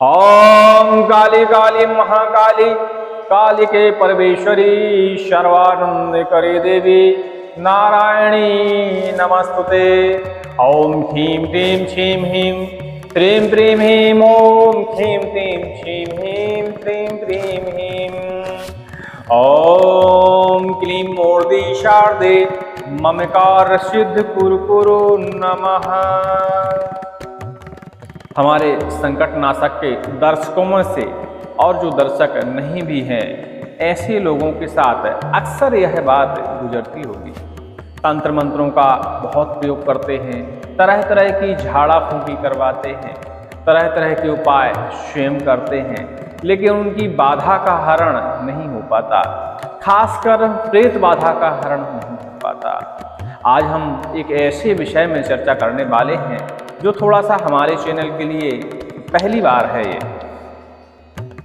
ओम काली काली महाकाली कालिके परमेश्वरी सर्वानंद करे देवी नारायणी नमस्तुते। ओम ह्रीं क्लीं छीं ह्रीं त्रीं प्रीं ह्रीं ओम ह्रीं क्लीं छीं ह्रीं त्रीं प्रीं ह्रीं ओम क्लीं मूर्ति शारदे ममकार सिद्ध कुरु नमः। हमारे संकट नाशक के दर्शकों में से और जो दर्शक नहीं भी हैं, ऐसे लोगों के साथ अक्सर यह बात गुजरती होगी। तंत्र मंत्रों का बहुत प्रयोग करते हैं, तरह तरह की झाड़ा फूंकी करवाते हैं, तरह तरह के उपाय स्वयं करते हैं, लेकिन उनकी बाधा का हरण नहीं हो पाता। खासकर प्रेत बाधा का हरण नहीं हो पाता। आज हम एक ऐसे विषय में चर्चा करने वाले हैं जो थोड़ा सा हमारे चैनल के लिए पहली बार है। ये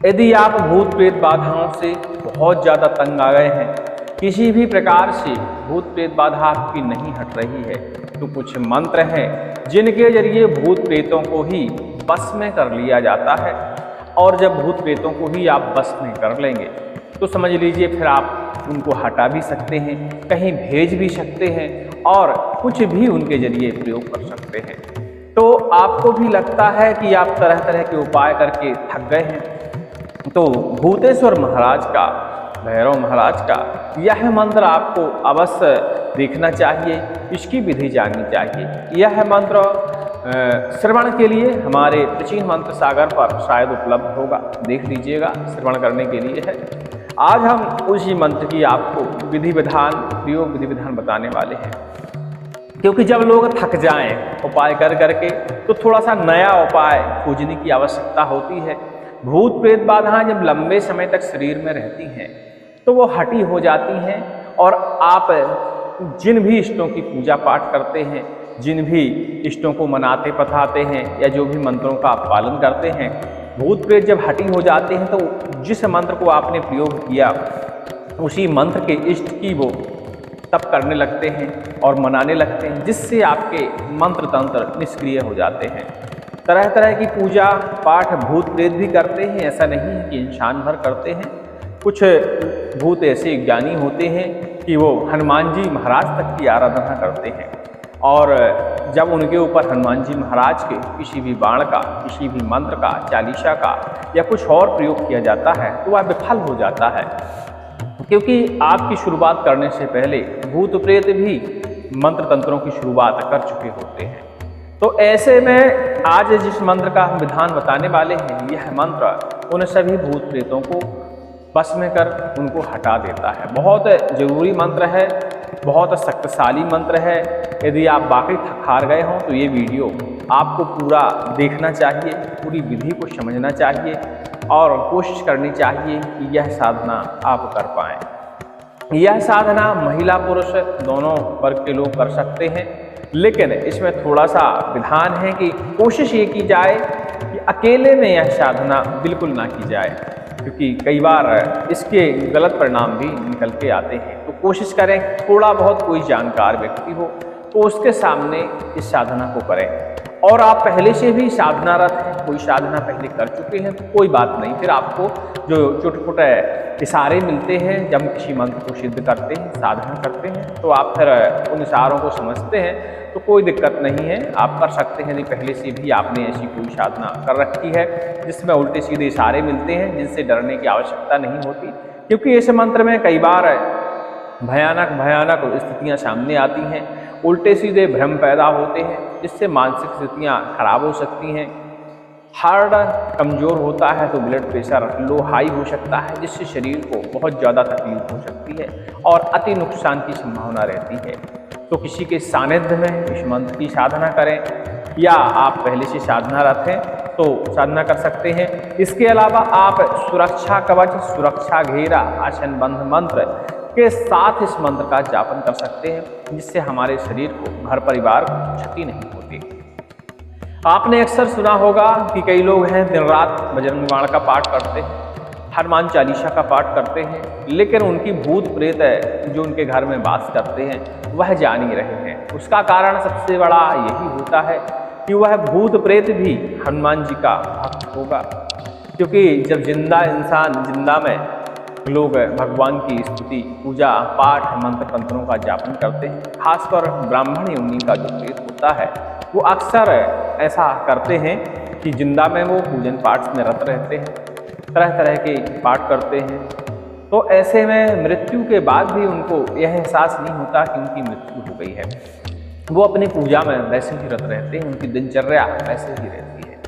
यदि आप भूत प्रेत बाधाओं से बहुत ज़्यादा तंग आ गए हैं, किसी भी प्रकार से भूत प्रेत बाधा आपकी नहीं हट रही है, तो कुछ मंत्र हैं जिनके जरिए भूत प्रेतों को ही बस में कर लिया जाता है। और जब भूत प्रेतों को ही आप बस में कर लेंगे तो समझ लीजिए फिर आप उनको हटा भी सकते हैं, कहीं भेज भी सकते हैं और कुछ भी उनके जरिए प्रयोग कर सकते हैं। तो आपको भी लगता है कि आप तरह तरह के उपाय करके थक गए हैं, तो भूतेश्वर महाराज का, भैरव महाराज का यह मंत्र आपको अवश्य देखना चाहिए, इसकी विधि जाननी चाहिए। यह मंत्र श्रवण के लिए हमारे प्राचीन मंत्र सागर पर शायद उपलब्ध होगा, देख लीजिएगा, श्रवण करने के लिए है। आज हम उसी मंत्र की आपको विधि विधान, प्रयोग विधि विधान बताने वाले हैं। क्योंकि जब लोग थक जाएं उपाय कर करके, तो थोड़ा सा नया उपाय खोजने की आवश्यकता होती है। भूत प्रेत बाधाएं जब लंबे समय तक शरीर में रहती हैं तो वो हटी हो जाती हैं, और आप जिन भी इष्टों की पूजा पाठ करते हैं, जिन भी इष्टों को मनाते पठाते हैं, या जो भी मंत्रों का आप पालन करते हैं, भूत प्रेत जब हटी हो जाते हैं तो जिस मंत्र को आपने प्रयोग किया उसी मंत्र के इष्ट की वो तप करने लगते हैं और मनाने लगते हैं, जिससे आपके मंत्र तंत्र निष्क्रिय हो जाते हैं। तरह तरह की पूजा पाठ भूत प्रेत भी करते हैं, ऐसा नहीं है कि इंसान भर करते हैं। कुछ भूत ऐसे ज्ञानी होते हैं कि वो हनुमान जी महाराज तक की आराधना करते हैं, और जब उनके ऊपर हनुमान जी महाराज के किसी भी बाण का, किसी भी मंत्र का, चालीसा का या कुछ और प्रयोग किया जाता है तो वह विफल हो जाता है। क्योंकि आपकी शुरुआत करने से पहले भूत प्रेत भी मंत्र तंत्रों की शुरुआत कर चुके होते हैं। तो ऐसे में आज जिस मंत्र का हम विधान बताने वाले हैं, यह मंत्र उन सभी भूत प्रेतों को बस में कर उनको हटा देता है। बहुत जरूरी मंत्र है, बहुत शक्तिशाली मंत्र है। यदि आप वाकई थक हार गए हों तो ये वीडियो आपको पूरा देखना चाहिए, पूरी विधि को समझना चाहिए और कोशिश करनी चाहिए कि यह साधना आप कर पाएँ। यह साधना महिला पुरुष दोनों वर्ग के लोग कर सकते हैं, लेकिन इसमें थोड़ा सा विधान है कि कोशिश ये की जाए कि अकेले में यह साधना बिल्कुल ना की जाए, क्योंकि कई बार इसके गलत परिणाम भी निकल के आते हैं। तो कोशिश करें थोड़ा बहुत कोई जानकार व्यक्ति हो तो उसके सामने इस साधना को करें। और आप पहले से भी साधनारत हैं, कोई साधना पहले कर चुके हैं तो कोई बात नहीं, फिर आपको जो छोटे-छोटे इशारे मिलते हैं जब किसी मंत्र को सिद्ध करते हैं, साधना करते हैं, तो आप फिर उन इशारों को समझते हैं तो कोई दिक्कत नहीं है, आप कर सकते हैं। यदि पहले से भी आपने ऐसी कोई साधना कर रखी है जिसमें उल्टे सीधे इशारे मिलते हैं, जिनसे डरने की आवश्यकता नहीं होती, क्योंकि इस मंत्र में कई बार भयानक भयानक स्थितियाँ सामने आती हैं, उल्टे सीधे भ्रम पैदा होते हैं, जिससे मानसिक स्थितियाँ खराब हो सकती हैं। हार्ट कमज़ोर होता है तो ब्लड प्रेशर लो हाई हो सकता है, जिससे शरीर को बहुत ज़्यादा तकलीफ हो सकती है और अति नुकसान की संभावना रहती है। तो किसी के सानिध्य में इस मंत्र की साधना करें, या आप पहले से साधनारत हैं तो साधना कर सकते हैं। इसके अलावा आप सुरक्षा कवच, सुरक्षा घेरा, आसन बंध मंत्र के साथ इस मंत्र का जापन कर सकते हैं, जिससे हमारे शरीर को, घर परिवार को क्षति नहीं होती। आपने अक्सर सुना होगा कि कई लोग हैं दिन रात बजरंग बाण का पाठ करते हैं, हनुमान चालीसा का पाठ करते हैं, लेकिन उनकी भूत प्रेत जो उनके घर में वास करते हैं वह जान ही रहे हैं। उसका कारण सबसे बड़ा यही होता है कि वह भूत प्रेत भी हनुमान जी का भक्त होगा, क्योंकि जब जिंदा इंसान, जिंदा में लोग भगवान की स्तुति, पूजा पाठ, मंत्र तंत्रों का जापन करते हैं, खासकर ब्राह्मण योनि का जो प्रेत होता है वो अक्सर ऐसा करते हैं कि जिंदा में वो पूजन पाठ में रत रहते हैं, तरह तरह के पाठ करते हैं। तो ऐसे में मृत्यु के बाद भी उनको यह एहसास नहीं होता कि उनकी मृत्यु हो गई है। वो अपनी पूजा में वैसे ही रत रहते हैं, उनकी दिनचर्या वैसे ही रहती है।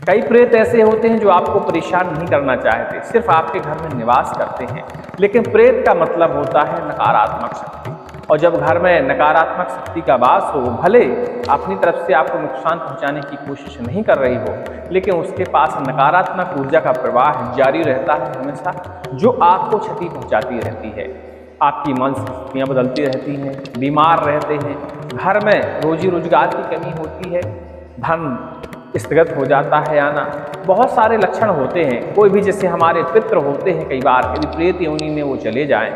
कई प्रेत ऐसे होते हैं जो आपको परेशान नहीं करना चाहते, सिर्फ आपके घर में निवास करते हैं। लेकिन प्रेत का मतलब होता है नकारात्मक शक्ति, और जब घर में नकारात्मक शक्ति का वास हो, भले अपनी तरफ से आपको नुकसान पहुंचाने की कोशिश नहीं कर रही हो, लेकिन उसके पास नकारात्मक ऊर्जा का प्रवाह जारी रहता है हमेशा, जो आपको क्षति पहुंचाती रहती है। आपकी मानसिक बदलती रहती हैं, बीमार रहते हैं, घर में रोजी रोजगार की कमी होती है, धन स्थगित हो जाता है आना, बहुत सारे लक्षण होते हैं। कोई भी, जैसे हमारे पितृ होते हैं, कई बार यदि प्रेत योनि में वो चले जाएं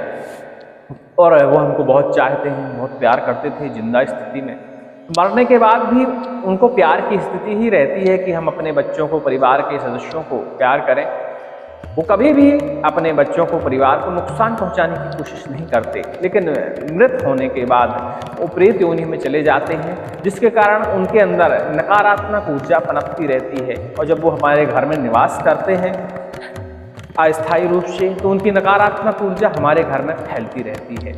और वो हमको बहुत चाहते हैं, बहुत प्यार करते थे जिंदा स्थिति में, मरने के बाद भी उनको प्यार की स्थिति ही रहती है कि हम अपने बच्चों को, परिवार के सदस्यों को प्यार करें। वो कभी भी अपने बच्चों को, परिवार को नुकसान पहुंचाने की कोशिश नहीं करते, लेकिन मृत होने के बाद वो प्रेत योनि में चले जाते हैं, जिसके कारण उनके अंदर नकारात्मक ऊर्जा पनपती रहती है। और जब वो हमारे घर में निवास करते हैं अस्थायी रूप से, तो उनकी नकारात्मक ऊर्जा हमारे घर में फैलती रहती है,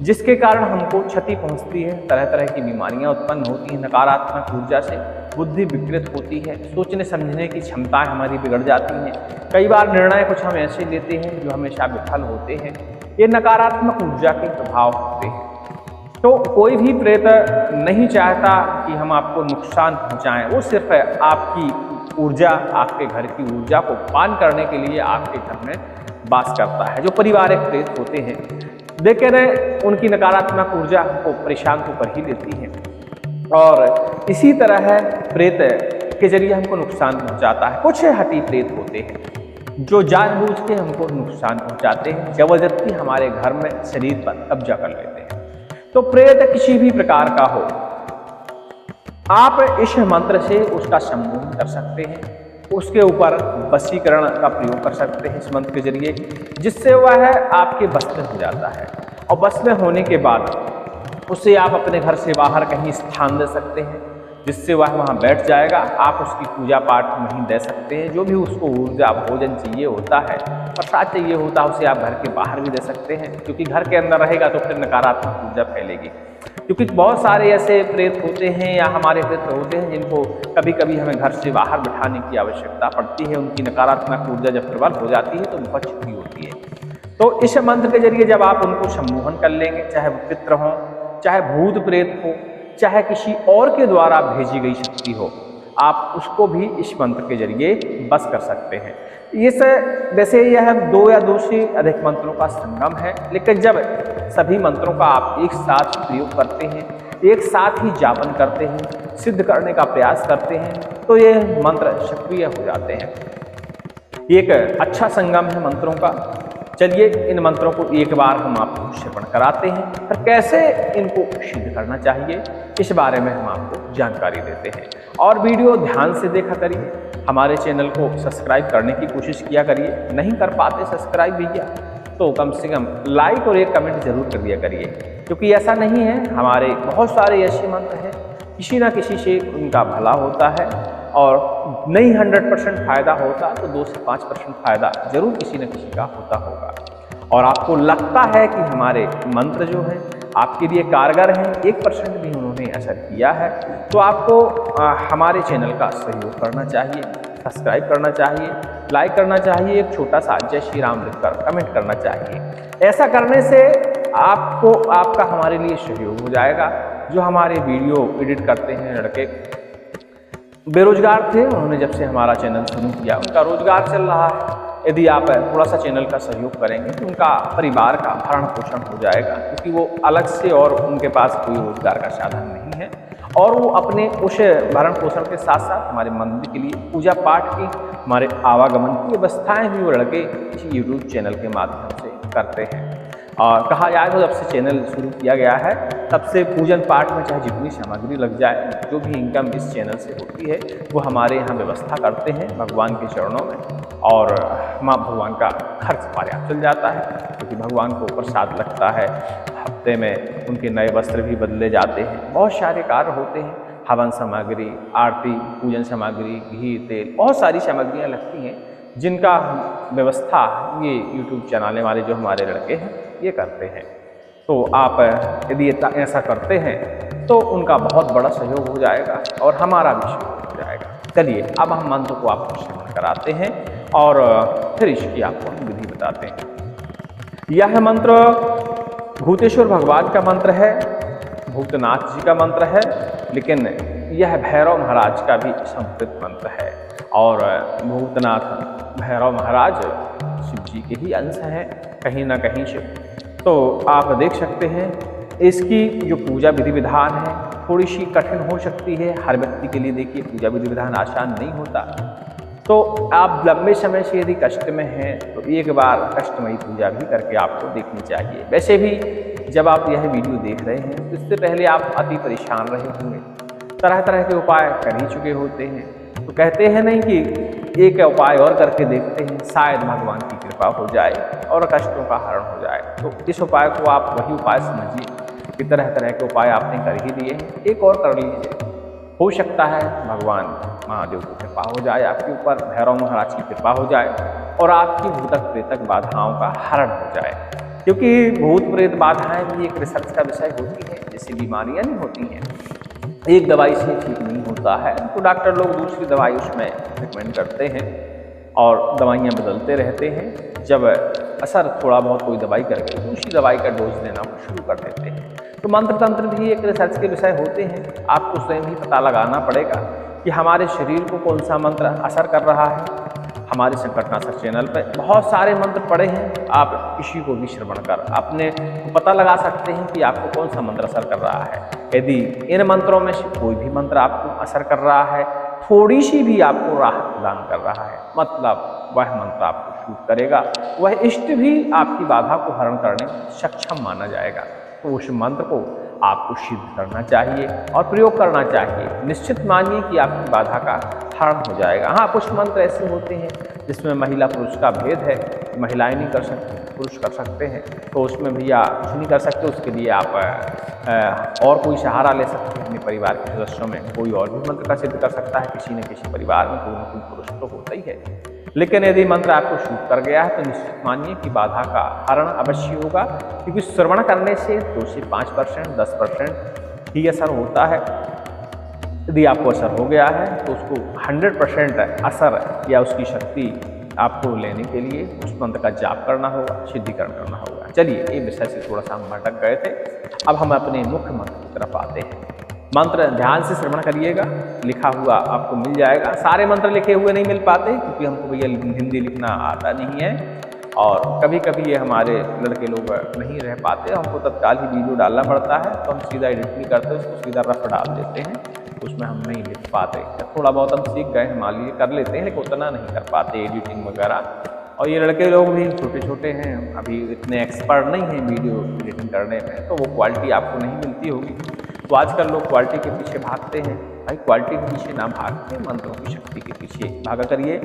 जिसके कारण हमको क्षति पहुंचती है, तरह तरह की बीमारियां उत्पन्न होती हैं। नकारात्मक ऊर्जा से बुद्धि विकृत होती है, सोचने समझने की क्षमताएं हमारी बिगड़ जाती हैं। कई बार निर्णय कुछ हम ऐसे लेते हैं जो हमेशा विफल होते हैं। ये नकारात्मक ऊर्जा के प्रभाव होते हैं। तो कोई भी प्रेत नहीं चाहता कि हम आपको नुकसान पहुंचाएं, वो सिर्फ आपकी ऊर्जा, आपके घर की ऊर्जा को पान करने के लिए आपके घर में वास करता है। जो पारिवारिक प्रेत होते हैं, लेकिन उनकी नकारात्मक ऊर्जा हमको परेशान तो कर ही लेती है, और इसी तरह प्रेत के जरिए हमको नुकसान पहुंचाता है। कुछ हठी प्रेत होते हैं जो जानबूझ के हमको नुकसान पहुंचाते हैं, जबरदस्ती हमारे घर में, शरीर पर कब्जा कर लेते हैं। तो प्रेत किसी भी प्रकार का हो, आप इस मंत्र से उसका सम्मोहन कर सकते हैं, उसके ऊपर वशीकरण का प्रयोग कर सकते हैं इस मंत्र के जरिए, जिससे वह आपके बस में हो जाता है। और बस में होने के बाद उसे आप अपने घर से बाहर कहीं स्थान दे सकते हैं, जिससे वह वहाँ बैठ जाएगा। आप उसकी पूजा पाठ वहीं दे सकते हैं। जो भी उसको ऊर्जा, भोजन चाहिए होता है, प्रसाद चाहिए होता है, उसे आप घर के बाहर भी दे सकते हैं, क्योंकि घर के अंदर रहेगा तो फिर नकारात्मक ऊर्जा फैलेगी। क्योंकि बहुत सारे ऐसे प्रेत होते हैं या हमारे प्रेत होते हैं जिनको कभी कभी हमें घर से बाहर बिठाने की आवश्यकता पड़ती है। उनकी नकारात्मक ऊर्जा जब प्रबल हो जाती है तो बहुत क्षति होती है। तो इस मंत्र के जरिए जब आप उनको सम्मोहन कर लेंगे, चाहे वो पितृ हों, चाहे भूत प्रेत हो, चाहे किसी और के द्वारा भेजी गई शक्ति हो, आप उसको भी इस मंत्र के जरिए बस कर सकते हैं। इस वैसे यह 2 या 2 से अधिक मंत्रों का संगम है, लेकिन जब सभी मंत्रों का आप एक साथ प्रयोग करते हैं, एक साथ ही जापन करते हैं, सिद्ध करने का प्रयास करते हैं, तो ये मंत्र सक्रिय हो जाते हैं। एक अच्छा संगम है मंत्रों का। चलिए इन मंत्रों को एक बार हम आपको श्रवण कराते हैं, फिर कैसे इनको सिद्ध करना चाहिए इस बारे में हम आपको जानकारी देते हैं। और वीडियो ध्यान से देखा करिए, हमारे चैनल को सब्सक्राइब करने की कोशिश किया करिए। नहीं कर पाते सब्सक्राइब भैया तो कम से कम लाइक और एक कमेंट जरूर कर दिया करिए, क्योंकि ऐसा नहीं है, हमारे बहुत सारे ऐसे मंत्र हैं, किसी ना किसी से उनका भला होता है, और नहीं 100% फायदा होता तो 2 से 5% फायदा जरूर किसी न किसी का होता होगा। और आपको लगता है कि हमारे मंत्र जो हैं आपके लिए कारगर हैं, 1% भी उन्होंने असर किया है, तो आपको हमारे चैनल का सहयोग करना चाहिए, सब्सक्राइब करना चाहिए, लाइक करना चाहिए, एक छोटा सा जय श्री राम लिखकर कमेंट करना चाहिए। ऐसा करने से आपको, आपका हमारे लिए सहयोग हो जाएगा। जो हमारे वीडियो एडिट करते हैं लड़के, बेरोजगार थे, उन्होंने जब से हमारा चैनल शुरू किया उनका रोजगार चल रहा है। यदि आप थोड़ा सा चैनल का सहयोग करेंगे तो उनका परिवार का भरण पोषण हो जाएगा, क्योंकि वो अलग से और उनके पास कोई रोजगार का साधन नहीं है, और वो अपने उस भरण पोषण के साथ साथ हमारे मंदिर के लिए पूजा पाठ की, हमारे आवागमन की व्यवस्थाएं भी वो लड़के इस यूट्यूब चैनल के माध्यम से करते हैं। और कहा जाए तो जब से चैनल शुरू किया गया है तब से पूजन पाठ में चाहे जितनी सामग्री लग जाए, जो भी इनकम इस चैनल से होती है वो हमारे यहाँ व्यवस्था करते हैं भगवान के चरणों में, और माँ भगवान का खर्च पर्याप्त चल जाता है, क्योंकि भगवान को प्रसाद लगता है, हफ्ते में उनके नए वस्त्र भी बदले जाते हैं, बहुत सारे कार्य होते हैं, हवन सामग्री, आरती, पूजन सामग्री, घी, तेल, बहुत सारी सामग्रियाँ लगती हैं जिनका व्यवस्था ये यूट्यूब चलाने वाले जो हमारे लड़के हैं ये करते हैं। तो आप यदि ऐसा करते हैं तो उनका बहुत बड़ा सहयोग हो जाएगा और हमारा भी सहयोग हो जाएगा। चलिए अब हम मंत्र को आपको श्रवण कराते हैं और फिर इसकी आपको हम विधि बताते हैं। यह मंत्र भूतेश्वर भगवान का मंत्र है, भूतनाथ जी का मंत्र है, लेकिन यह भैरव महाराज का भी संस्कृत मंत्र है, और भूतनाथ भैरव महाराज शिव जी के ही अंश हैं कहीं ना कहीं से। तो आप देख सकते हैं इसकी जो पूजा विधि विधान है थोड़ी सी कठिन हो सकती है हर व्यक्ति के लिए। देखिए पूजा विधि विधान आसान नहीं होता, तो आप लंबे समय से यदि कष्ट में हैं तो एक बार कष्टमयी पूजा भी करके आपको देखनी चाहिए। वैसे भी जब आप यह वीडियो देख रहे हैं तो इससे पहले आप अति परेशान रहे होंगे, तरह तरह के उपाय कर ही चुके होते हैं, तो कहते हैं नहीं कि एक उपाय और करके देखते हैं, शायद भगवान की कृपा हो जाए और कष्टों का हरण हो जाए। तो इस उपाय को आप वही उपाय समझिए कि तरह तरह के उपाय आपने कर ही दिए हैं, एक और कर लीजिए, हो सकता है भगवान महादेव की कृपा हो जाए आपके ऊपर, भैरव महाराज की कृपा हो जाए और आपकी भूतक प्रेतक बाधाओं का हरण हो जाए। क्योंकि भूत प्रेत बाधाएं भी एक रिसर्च का विषय होती है, जैसे बीमारियां नहीं होती हैं, एक दवाई से ठीक नहीं होता है तो डॉक्टर लोग दूसरी दवाई उसमें रिकमेंड करते हैं और दवाइयाँ बदलते रहते हैं। जब असर थोड़ा बहुत कोई दवाई कर गई तो उसी दवाई का डोज देना शुरू कर देते हैं। तो मंत्र तंत्र भी एक रिसर्च के विषय होते हैं, आपको स्वयं भी पता लगाना पड़ेगा कि हमारे शरीर को कौन सा मंत्र असर कर रहा है। हमारे संकटनाशक चैनल पर बहुत सारे मंत्र पड़े हैं, आप किसी को भी श्रवण कर अपने पता लगा सकते हैं कि आपको कौन सा मंत्र असर कर रहा है। यदि इन मंत्रों में से कोई भी मंत्र आपको असर कर रहा है, थोड़ी सी भी आपको राहत प्रदान कर रहा है, मतलब वह मंत्र आपको शूट करेगा, वह इष्ट भी आपकी बाधा को हरण करने में सक्षम माना जाएगा। तो उस मंत्र को आपको सिद्ध करना चाहिए और प्रयोग करना चाहिए। निश्चित मानिए कि आपकी बाधा का हरण हो जाएगा। हाँ, कुछ मंत्र ऐसे होते हैं जिसमें महिला पुरुष का भेद है, महिलाएं नहीं कर सकती, पुरुष कर सकते हैं, तो उसमें भी आप कुछ नहीं कर सकते। उसके लिए आप और कोई सहारा ले सकते हैं, अपने परिवार के सदस्यों में कोई और भी मंत्र का सिद्ध कर सकता है। किसी न किसी परिवार में कोई न कोई पुरुष तो होता ही है। लेकिन यदि मंत्र आपको शूट कर गया है तो निश्चित मानिए कि बाधा का हरण अवश्य होगा, क्योंकि श्रवण करने से 2 से 5%, 10% ही असर होता है। यदि आपको असर हो गया है तो उसको 100% असर या उसकी शक्ति आपको लेने के लिए उस मंत्र का जाप करना होगा, सिद्धिकरण करना होगा। चलिए, ये विषय से थोड़ा सा हम भटक गए थे, अब हम अपने मुख्य मंत्र की तरफ आते हैं। मंत्र ध्यान से श्रवण करिएगा, लिखा हुआ आपको मिल जाएगा। सारे मंत्र लिखे हुए नहीं मिल पाते क्योंकि हमको भैया हिंदी लिखना आता नहीं है, और कभी कभी ये हमारे लड़के लोग नहीं रह पाते, हमको तत्काल ही वीडियो डालना पड़ता है, तो हम सीधा एडिट नहीं करते, उसको सीधा रफ डाल देते हैं, उसमें हम नहीं लिख पाते। थोड़ा बहुत हम सीख गए, मान लीजिए कर लेते हैं, लेकिन उतना नहीं कर पाते एडिटिंग वगैरह। और ये लड़के लोग भी छोटे छोटे हैं, अभी इतने एक्सपर्ट नहीं हैं वीडियो एडिटिंग करने में, तो वो क्वालिटी आपको नहीं मिलती होगी। तो आजकल लोग क्वालिटी के पीछे भागते हैं। भाई क्वालिटी के पीछे ना भागते, मंत्रों की शक्ति के पीछे भागा करिए।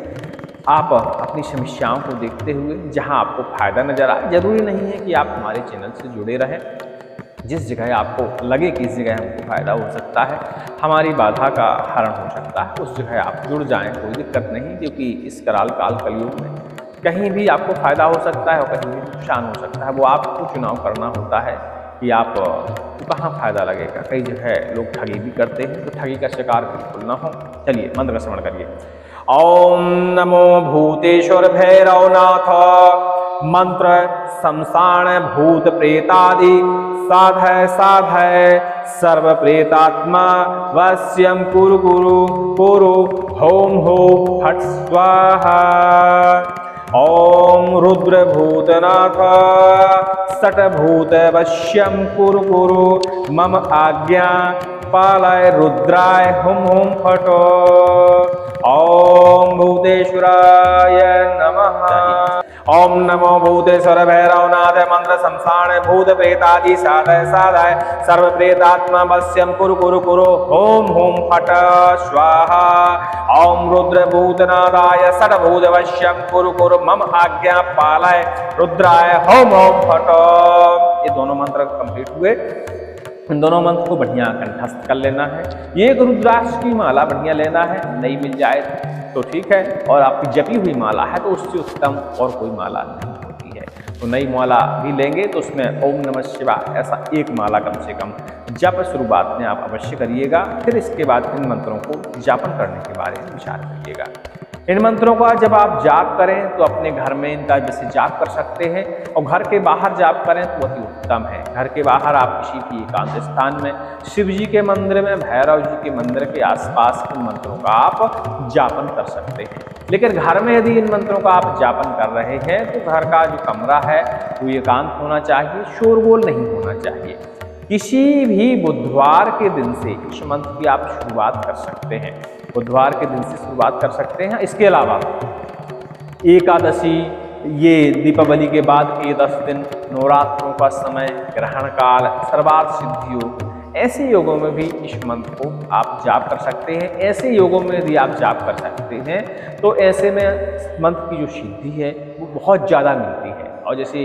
आप अपनी समस्याओं को देखते हुए जहां आपको फ़ायदा नज़र आए, ज़रूरी नहीं है कि आप हमारे चैनल से जुड़े रहें। जिस जगह आपको लगे कि इस जगह हमको फ़ायदा हो सकता है, हमारी बाधा का हरण हो सकता है, उस जगह आप जुड़ जाएं, कोई दिक्कत नहीं। क्योंकि इस कराल काल कलयुग में कहीं भी आपको फ़ायदा हो सकता है और कहीं भी नुकसान हो सकता है। वो आपको चुनाव करना होता है कि आप कहाँ फ़ायदा लगेगा। कई जगह लोग ठगी भी करते हैं, तो ठगी का शिकार बिल्कुल ना हो। चलिए मंत्र का श्रवण करिए। ओम नमो भूतेश्वर भैरवनाथ। मंत्र शमशान भूत प्रेतादि साधय साधय सर्व प्रेतात्मा वश्यम कुरु कुरु कुरु होम हो फट स्वाहा। ओम रुद्र भूतनाथ सट भूत वश्यम कुरु कुरु मम आज्ञा पालय रुद्राय हुम हुम फट। ओम भूतेश्वराय नमः। ओम नमो भूतेश्वर भैरवनाथ मंत्र संसाण भूत प्रेतादि साधय साधय सर्व प्रेतात्मा वश्यम कुरु कुरु कुरु ओम हुम फट स्वाहा। ओम रुद्र भूतनादाय षट भूत वश्यम कुरु कुरु मम आज्ञा पालय रुद्राय होम होम फट। ये दोनों मंत्र कंप्लीट हुए। इन दोनों मंत्र को बढ़िया कंठस्थ कर लेना है। ये एक रुद्राक्ष की माला बढ़िया लेना है, नहीं मिल जाए तो ठीक है, और आपकी जपी हुई माला है तो उससे उत्तम और कोई माला नहीं होती है। तो नई माला भी लेंगे तो उसमें ओम नमः शिवाय ऐसा एक माला कम से कम जप शुरुआत में आप अवश्य करिएगा। फिर इसके बाद इन मंत्रों को जापन करने के बारे में विचार करिएगा। इन मंत्रों का जब आप जाप करें तो अपने घर में इनका जैसे जाप कर सकते हैं, और घर के बाहर जाप करें तो अति उत्तम है। घर के बाहर आप किसी भी एकांत स्थान में, शिव जी के मंदिर में, भैरव जी के मंदिर के आसपास इन मंत्रों का आप जापन कर सकते हैं। लेकिन घर में यदि इन मंत्रों का आप जापन कर रहे हैं तो घर का जो कमरा है वो एकांत होना चाहिए, शोरगोल नहीं होना चाहिए। किसी भी बुधवार के दिन से इस मंत्र की आप शुरुआत कर सकते हैं, बुधवार के दिन से शुरुआत कर सकते हैं। इसके अलावा एकादशी, ये दीपावली के बाद के 10 दिन, नवरात्रों का समय, ग्रहण काल, सर्वार्थ सिद्धि योग, ऐसे योगों में भी इस मंत्र को आप जाप कर सकते हैं। ऐसे योगों में यदि आप जाप कर सकते हैं तो ऐसे में मंत्र की जो सिद्धि है वो बहुत ज़्यादा मिलती है। और जैसे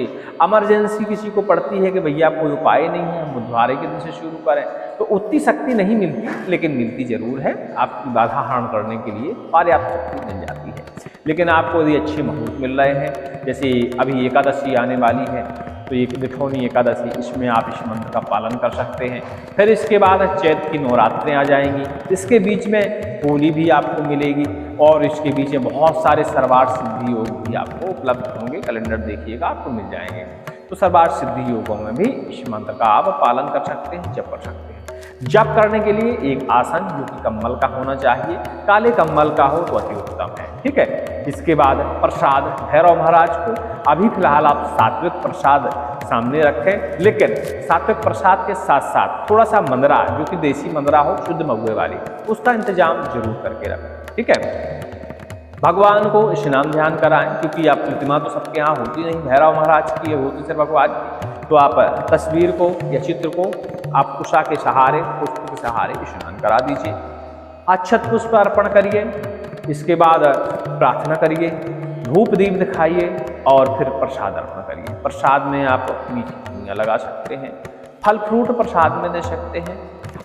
इमरजेंसी किसी को पड़ती है कि भैया कोई उपाय नहीं है, हम बुधवार के दिन से शुरू करें, तो उतनी शक्ति नहीं मिलती, लेकिन मिलती जरूर है। आपकी बाधा हरण करने के लिए पर्याप्त शक्ति मिल जाती है। लेकिन आपको यदि अच्छे मुहूर्त मिल रहे हैं, जैसे अभी एकादशी आने वाली है तो ये दिठौनी एकादशी, इसमें आप इस मंत्र का पालन कर सकते हैं। फिर इसके बाद चैत की नवरात्रें आ जाएंगी, इसके बीच में होली भी आपको मिलेगी, और इसके बीच में बहुत सारे सर्वार्थ सिद्धि योग भी आपको उपलब्ध होंगे। कैलेंडर देखिएगा, आपको मिल जाएंगे। तो सर्वार्थ सिद्धि योगों में भी इस मंत्र का आप पालन कर सकते हैं, जप कर सकते हैं। जप करने के लिए एक आसन जो कि कम्बल का होना चाहिए, काले कम्बल का हो तो अति उत्तम है, ठीक है। इसके बाद प्रसाद भैरव महाराज को अभी फिलहाल आप सात्विक प्रसाद सामने रखें, लेकिन सात्विक प्रसाद के साथ साथ थोड़ा सा मंदरा, जो कि देसी मंदरा हो, शुद्ध महुए वाली, उसका इंतजाम जरूर करके रखें, ठीक है। भगवान को स्नान ध्यान कराएं, क्योंकि आप प्रतिमा तो सबके यहाँ होती नहीं, भैरव महाराज की होती सिर्फ भगवान की। तो आप तस्वीर को या चित्र को आप कुशा के सहारे, पुष्प के सहारे स्नान करा दीजिए। अक्षत पुष्प अर्पण करिए, इसके बाद प्रार्थना करिए, धूप दीप दिखाइए, और फिर प्रसाद अर्पण करिए। प्रसाद में आप मीठी चीनियाँ लगा सकते हैं, फल फ्रूट प्रसाद में दे सकते हैं,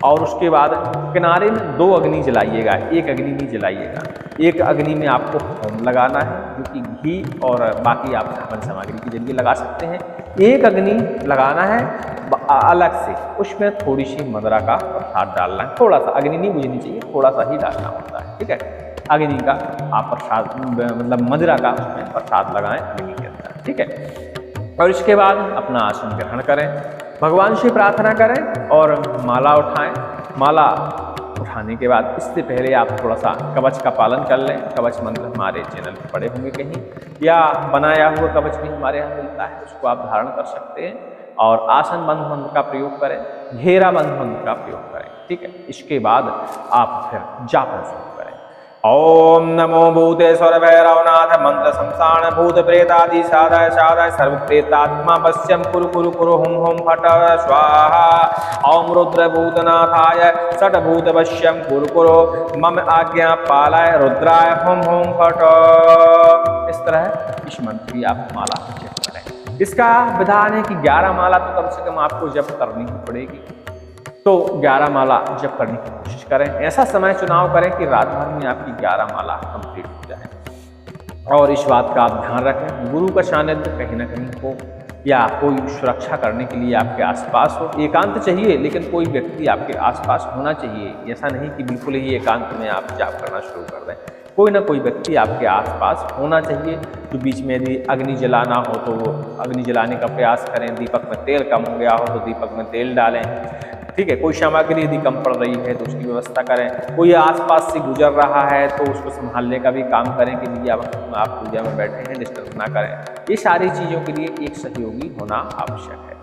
और उसके बाद किनारे में 2 अग्नि जलाइएगा, एक अग्नि नहीं जलाइएगा। एक अग्नि में आपको होम लगाना है, जो कि घी और बाकी आप हवन सामग्री के जरिए लगा सकते हैं। एक अग्नि लगाना है अलग से, उसमें थोड़ी सी मदरा का प्रसाद डालना है, थोड़ा सा, अग्नि नहीं बुझनी चाहिए, थोड़ा सा ही डालना होता है, ठीक है। अग्नि का आप प्रसाद मतलब मदिरा का उसमें प्रसाद लगाएं अग्नि के अंदर, ठीक है। और इसके बाद अपना आसन ग्रहण करें, भगवान से प्रार्थना करें और माला उठाएं। माला उठाने के बाद इससे पहले आप थोड़ा सा कवच का पालन कर लें। कवच मंत्र हमारे चैनल पर पड़े होंगे कहीं, या बनाया हुआ कवच भी हमारे यहाँ मिलता है, उसको आप धारण कर सकते हैं। और आसन बंध मंत्र का प्रयोग करें, घेरा बंध मंत्र का प्रयोग करें, ठीक है। इसके बाद आप फिर जापन शुरू करें। ओम नमो भूतेश्वर भैरवनाथ मंत्र संसाण भूत प्रेतादि साधय साधय सर्व प्रेतात्मा वश्यम कुरु कुरु कुरु हुम हुम फट स्वाहा। ओम रुद्र भूतनाथाय षट भूत वश्यम कुरु कुरु मम आज्ञा पालय रुद्राय हुम हुम फट। इस तरह इस मंत्र की आप माला जप करें। इसका विधान है कि 11 माला तो कम से कम आपको जप करनी ही पड़ेगी, तो 11 माला जप करने की कोशिश करें। ऐसा समय चुनाव करें कि रात भर में आपकी 11 माला कंप्लीट हो जाए। और इस बात का आप ध्यान रखें, गुरु का सानिध्य कहीं ना कहीं हो, या कोई सुरक्षा करने के लिए आपके आसपास हो। एकांत चाहिए, लेकिन कोई व्यक्ति आपके आसपास होना चाहिए। ऐसा नहीं कि बिल्कुल ही एकांत में आप जाप करना शुरू कर दें, कोई ना कोई व्यक्ति आपके आसपास होना चाहिए। जो बीच में यदि अग्नि जलाना हो तो वो अग्नि जलाने का प्रयास करें। दीपक में तेल कम हो गया हो तो दीपक में तेल डालें, ठीक है। कोई सामग्री यदि कम पड़ रही है तो उसकी व्यवस्था करें। कोई आसपास से गुजर रहा है तो उसको संभालने का भी काम करें कि भैया आप पूजा में बैठे हैं, डिस्टर्ब ना करें। ये सारी चीज़ों के लिए एक सहयोगी होना आवश्यक है।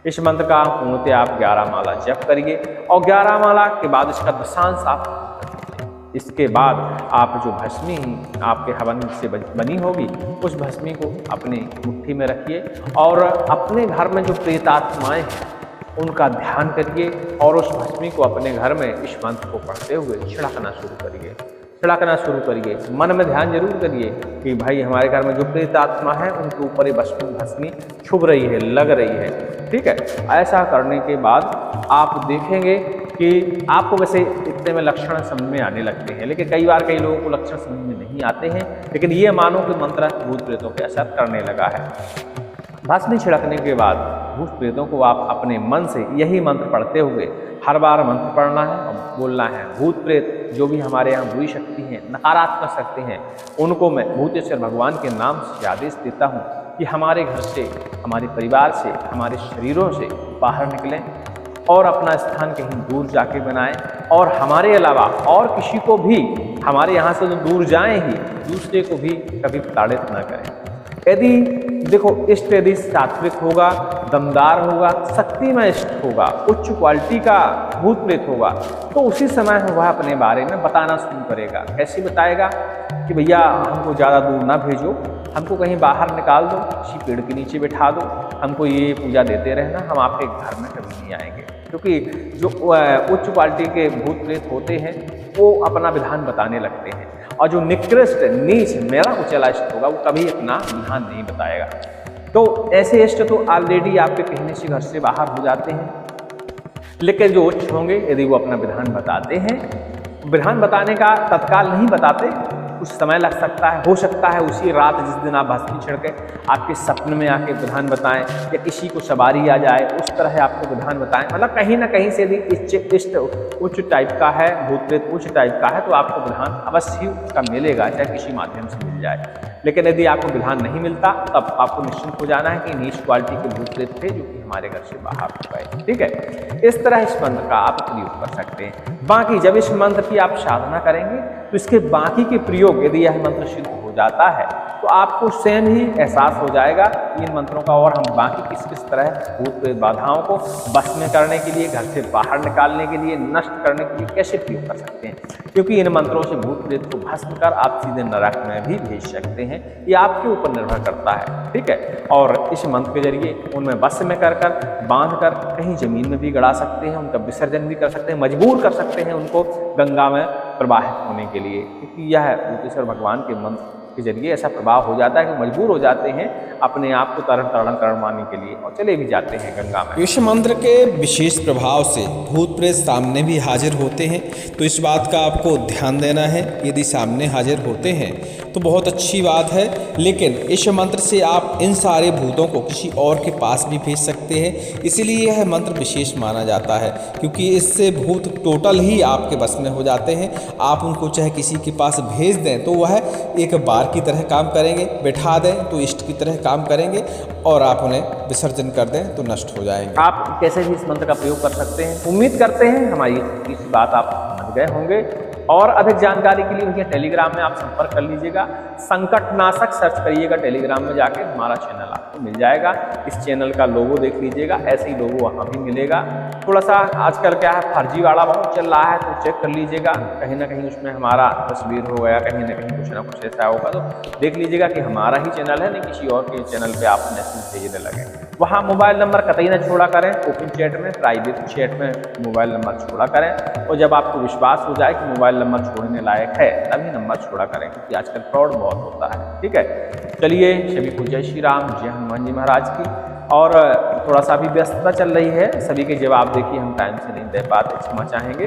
इस मंत्र का पूर्णतः आप 11 माला जप करिए और 11 माला के बाद इसका दशांश आप कर दीजिए। इसके बाद आप जो भस्मी आपके हवन से बनी होगी उस भस्मी को अपनी मुट्ठी में रखिए और अपने घर में जो प्रेतात्माएं हैं उनका ध्यान करिए और उस भस्मी को अपने घर में इस मंत्र को पढ़ते हुए छिड़कना शुरू करिए। मन में ध्यान जरूर करिए कि भाई हमारे घर में जो प्रेत आत्मा है उनके ऊपर ये भस्मी छुप रही है, लग रही है। ठीक है, ऐसा करने के बाद आप देखेंगे कि आपको वैसे इतने में लक्षण समझ में आने लगते हैं, लेकिन कई बार कई लोगों को लक्षण समझ में नहीं आते हैं। लेकिन ये मानो कि मंत्र भूत प्रेतों पे असर करने लगा है। भस्मी छिड़कने के बाद भूत प्रेतों को आप अपने मन से यही मंत्र पढ़ते हुए हर बार मंत्र पढ़ना है और बोलना है, भूत प्रेत जो भी हमारे यहाँ बुरी शक्ति हैं, नकारात्मक शक्ति हैं, उनको मैं भूतेश्वर भगवान के नाम से आदेश देता हूँ कि हमारे घर से, हमारे परिवार से, हमारे शरीरों से बाहर निकलें और अपना स्थान कहीं दूर जाके बनाएं और हमारे अलावा और किसी को भी हमारे यहाँ से तो दूर जाएं ही, दूसरे को भी कभी प्रताड़ित न करें। यदि देखो इष्ट यदि सात्विक होगा, दमदार होगा, शक्तिमय इष्ट होगा, उच्च क्वालिटी का भूत प्रेत होगा तो उसी समय वह अपने बारे में बताना शुरू करेगा। कैसे बताएगा कि भैया हमको ज़्यादा दूर ना भेजो, हमको कहीं बाहर निकाल दो, किसी पेड़ के नीचे बैठा दो, हमको ये पूजा देते रहना, हम आपके घर में कभी नहीं आएंगे। क्योंकि जो उच्च क्वालिटी के भूत प्रेत होते हैं वो अपना विधान बताने लगते हैं और जो निकृष्ट नीच मेरा उचला इष्ट होगा वो कभी अपना विधान नहीं बताएगा। तो ऐसे इष्ट तो ऑलरेडी आपके कहने से घर से बाहर हो जाते हैं, लेकिन जो उच्च होंगे यदि वो अपना विधान बताते हैं, विधान बताने का तत्काल नहीं बताते, कुछ समय लग सकता है, हो सकता है उसी रात जिस दिन आप भस्मी छिड़के आपके सपने में आके विधान बताएं या किसी को सवारी आ जाए उस तरह आपको विधान बताएं। मतलब कहीं ना कहीं से यदि इष्ट उच्च टाइप का है, भूत प्रेत उच्च टाइप का है तो आपको विधान अवश्य उसका मिलेगा, चाहे किसी माध्यम से मिल जाए। लेकिन यदि आपको विधान नहीं मिलता तब आपको निश्चिंत हो जाना है कि नीच क्वालिटी के भूत प्रेत थे जो कि हमारे घर से बाहर हो गए। ठीक है, इस तरह इस मंत्र का आप प्रयोग कर सकते हैं। बाकी जब इस मंत्र की आप साधना करेंगे तो इसके बाकी के प्रयोग यदि यह मंत्र सिद्ध हो जाता है तो आपको स्वयं ही एहसास हो जाएगा कि इन मंत्रों का और हम बाकी किस किस तरह भूत प्रेत बाधाओं को बस में करने के लिए, घर से बाहर निकालने के लिए, नष्ट करने के लिए कैसे प्रयोग कर सकते हैं। क्योंकि इन मंत्रों से भूत प्रेत को भस्म कर आप सीधे नरक में भी भेज सकते हैं, ये आपके ऊपर निर्भर करता है। ठीक है, और इस मंत्र के जरिए उनमें बस में कर बांध कर कहीं जमीन में भी गड़ा सकते हैं, उनका विसर्जन भी कर सकते हैं, मजबूर कर सकते हैं उनको गंगा में प्रवाहित होने के लिए। क्योंकि यह भूतेश्वर भगवान के मंत्र के जरिए ऐसा प्रभाव हो जाता है कि मजबूर हो जाते हैं अपने आप को तरण करवाने के लिए और चले भी जाते हैं गंगा में। इस मंत्र के विशेष प्रभाव से भूत प्रेत सामने भी हाजिर होते हैं, तो इस बात का आपको ध्यान देना है। यदि सामने हाजिर होते हैं तो बहुत अच्छी बात है, लेकिन इस मंत्र से आप इन सारे भूतों को किसी और के पास भी भेज सकते हैं। इसीलिए यह मंत्र विशेष माना जाता है, क्योंकि इससे भूत टोटल ही आपके बस में हो जाते हैं। आप उनको चाहे किसी के पास भेज दें तो वह एक बार की तरह काम करेंगे, बैठा दें तो इष्ट की तरह काम करेंगे और आप उन्हें विसर्जन कर दें तो नष्ट हो जाएंगे। आप कैसे भी इस मंत्र का प्रयोग कर सकते हैं। उम्मीद करते हैं हमारी इस बात आप समझ गए होंगे। और अधिक जानकारी के लिए भैया टेलीग्राम में आप संपर्क कर लीजिएगा, संकटनाशक सर्च करिएगा टेलीग्राम में जाके, हमारा चैनल आपको मिल जाएगा। इस चैनल का लोगो देख लीजिएगा, ऐसे ही लोगो वहाँ भी मिलेगा। थोड़ा सा आजकल क्या है फर्जी वाला बहुत चल रहा है तो चेक कर लीजिएगा, कहीं ना कहीं उसमें हमारा तस्वीर हो गया, कहीं ना कहीं कुछ ना कुछ ऐसा होगा तो देख लीजिएगा कि हमारा ही चैनल है, नहीं किसी और के चैनल पर आप मैसेज भेजने लगे। वहाँ मोबाइल नंबर कतई ना छोड़ा करें, ओपन चैट में, प्राइवेट चैट में मोबाइल नंबर छोड़ा करें। और जब आपको विश्वास हो जाए कि मोबाइल नंबर छोड़ने लायक है तभी नंबर छोड़ा करें, क्योंकि आजकल फ्रॉड बहुत होता है। ठीक है, चलिए सभी को जय श्री राम, जय हनुमान जी महाराज की। और थोड़ा सा भी व्यस्तता चल रही है, सभी के जवाब देखिए हम टाइम से नहीं दे पाते, क्षमा चाहेंगे,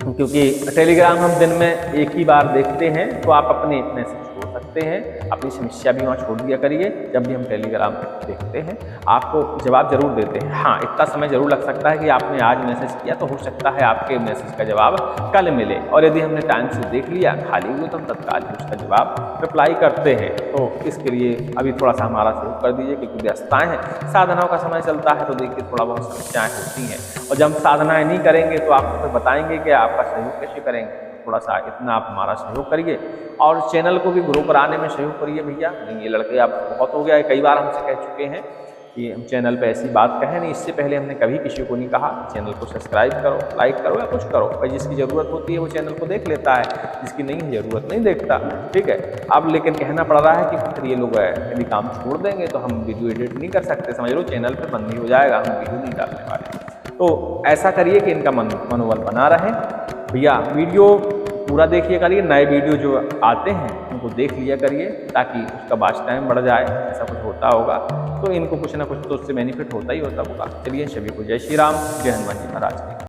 क्योंकि टेलीग्राम हम दिन में एक ही बार देखते हैं। तो आप अपने मैसेज छोड़ सकते हैं, अपनी समस्या भी वहाँ छोड़ दिया करिए। जब भी हम टेलीग्राम देखते हैं आपको जवाब जरूर देते हैं। हाँ, इतना समय जरूर लग सकता है कि आपने आज मैसेज किया तो हो सकता है आपके मैसेज का जवाब कल मिले, और यदि हमने टाइम से देख लिया खाली हुए तो हम तत्काल उसका जवाब रिप्लाई करते हैं। तो इसके लिए अभी थोड़ा सा हमारा सहयोग कर दीजिए, क्योंकि व्यस्तताएँ हैं, साधनाओं का समय चलता है तो देखिए थोड़ा बहुत समस्याएँ होती हैं। और जब साधनाएँ नहीं करेंगे तो आपको फिर बताएंगे कि आपका सहयोग कैसे करेंगे। थोड़ा सा इतना आप हमारा सहयोग करिए और चैनल को भी ग्रो कराने में सहयोग करिए भैया। नहीं ये लड़के आप बहुत हो गया है, कई बार हमसे कह चुके हैं कि हम चैनल पे ऐसी बात कहें नहीं, इससे पहले हमने कभी किसी को नहीं कहा। चैनल को सब्सक्राइब करो, लाइक करो या कुछ करो, भाई जिसकी ज़रूरत होती है वो चैनल को देख लेता है, जिसकी नहीं ज़रूरत नहीं देखता, ठीक है। अब लेकिन कहना पड़ रहा है कि फिर ये लोग यदि काम छोड़ देंगे तो हम वीडियो एडिट नहीं कर सकते, समझ लो चैनल पर बंद ही हो जाएगा, हम वीडियो नहीं डालने वाले। तो ऐसा करिए कि इनका मनोबल बना रहे। भैया वीडियो पूरा देखिए करिए, नए वीडियो जो आते हैं उनको देख लिया करिए ताकि उसका वॉच टाइम बढ़ जाए, ऐसा कुछ होता होगा तो इनको कुछ ना कुछ तो उससे बेनिफिट होता ही होता होगा। चलिए सभी को जय श्री राम, जय हनुमान जी महाराज की।